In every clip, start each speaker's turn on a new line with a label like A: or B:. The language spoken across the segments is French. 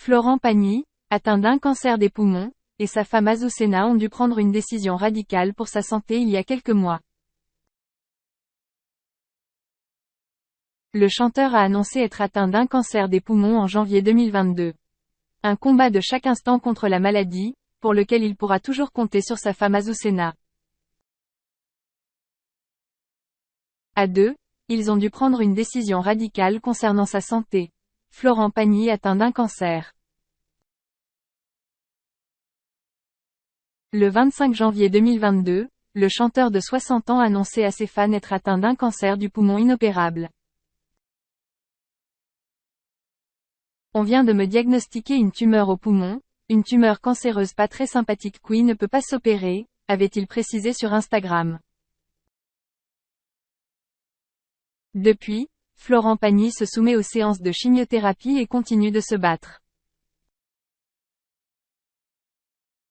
A: Florent Pagny, atteint d'un cancer des poumons, et sa femme Azucena ont dû prendre une décision radicale pour sa santé il y a quelques mois. Le chanteur a annoncé être atteint d'un cancer des poumons en janvier 2022. Un combat de chaque instant contre la maladie, pour lequel il pourra toujours compter sur sa femme Azucena. À deux, ils ont dû prendre une décision radicale concernant sa santé. Florent Pagny atteint d'un cancer. Le 25 janvier 2022, le chanteur de 60 ans annonçait à ses fans être atteint d'un cancer du poumon inopérable. On vient de me diagnostiquer une tumeur au poumon, une tumeur cancéreuse pas très sympathique qui ne peut pas s'opérer, avait-il précisé sur Instagram. Depuis, Florent Pagny se soumet aux séances de chimiothérapie et continue de se battre.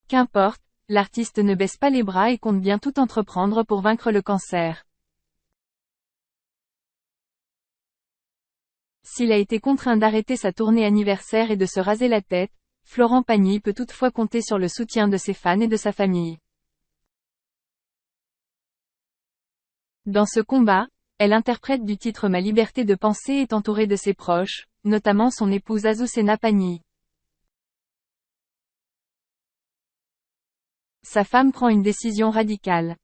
A: Qu'importe, l'artiste ne baisse pas les bras et compte bien tout entreprendre pour vaincre le cancer. S'il a été contraint d'arrêter sa tournée anniversaire et de se raser la tête, Florent Pagny peut toutefois compter sur le soutien de ses fans et de sa famille. Dans ce combat, elle interprète du titre Ma liberté de penser est entourée de ses proches, notamment son épouse Azucena Pagny. Sa femme prend une décision radicale.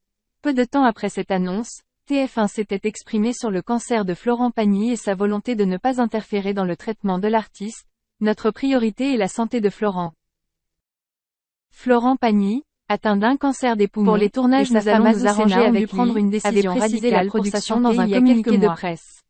A: Peu de temps après cette annonce, TF1 s'était exprimé sur le cancer de Florent Pagny et sa volonté de ne pas interférer dans le traitement de l'artiste. Notre priorité est la santé de Florent. Florent Pagny, atteint d'un cancer des poumons. Pour les tournages, nous allons nous arranger avec prendre une décision radicale pour sa santé dans un communiqué de presse.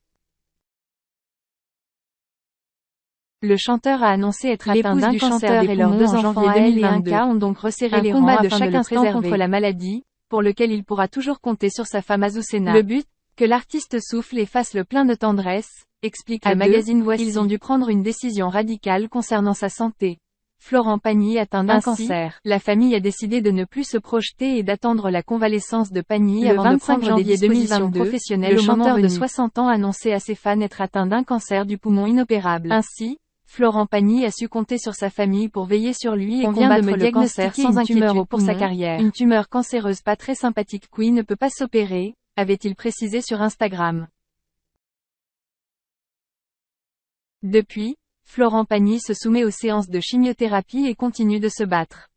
A: Le chanteur a annoncé être atteint d'un cancer et leurs 2 enfants en janvier 2022 ont donc resserré les rangs de chaque instant contre la maladie, pour lequel il pourra toujours compter sur sa femme Azucena. Le but, que l'artiste souffle et fasse le plein de tendresse, explique le magazine Voici. Ils ont dû prendre une décision radicale concernant sa santé. Florent Pagny atteint d'un cancer. La famille a décidé de ne plus se projeter et d'attendre la convalescence de Pagny avant de prendre des dispositions professionnelles. Le chanteur de 60 ans annonçait à ses fans être atteint d'un cancer du poumon inopérable. Ainsi, Florent Pagny a su compter sur sa famille pour veiller sur lui et combattre le cancer sans inquiétude pour sa carrière. Une tumeur cancéreuse pas très sympathique qui ne peut pas s'opérer, avait-il précisé sur Instagram. Depuis, Florent Pagny se soumet aux séances de chimiothérapie et continue de se battre.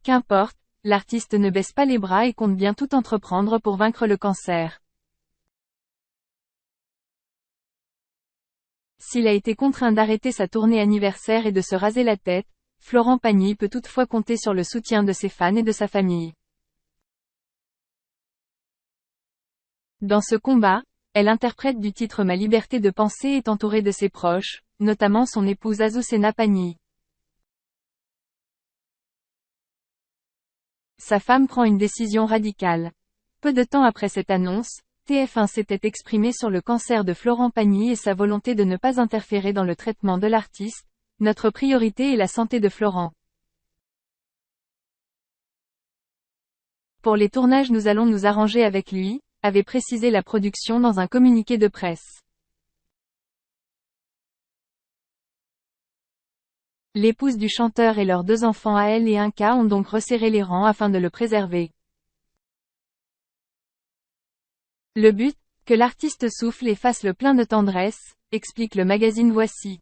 A: Qu'importe, l'artiste ne baisse pas les bras et compte bien tout entreprendre pour vaincre le cancer. S'il a été contraint d'arrêter sa tournée anniversaire et de se raser la tête, Florent Pagny peut toutefois compter sur le soutien de ses fans et de sa famille. Dans ce combat, elle interprète du titre Ma liberté de penser est entourée de ses proches, notamment son épouse Azucena Pagny. Sa femme prend une décision radicale. Peu de temps après cette annonce, TF1 s'était exprimé sur le cancer de Florent Pagny et sa volonté de ne pas interférer dans le traitement de l'artiste. Notre priorité est la santé de Florent. Pour les tournages, nous allons nous arranger avec lui, avait précisé la production dans un communiqué de presse. L'épouse du chanteur et leurs 2 enfants à elle et un cas ont donc resserré les rangs afin de le préserver. Le but, que l'artiste souffle et fasse le plein de tendresse, explique le magazine Voici.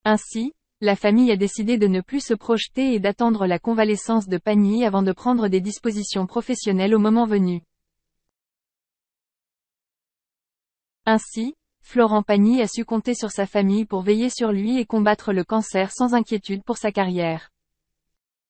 A: Ainsi, la famille a décidé de ne plus se projeter et d'attendre la convalescence de Pagny avant de prendre des dispositions professionnelles au moment venu. Ainsi, Florent Pagny a su compter sur sa famille pour veiller sur lui et combattre le cancer sans inquiétude pour sa carrière.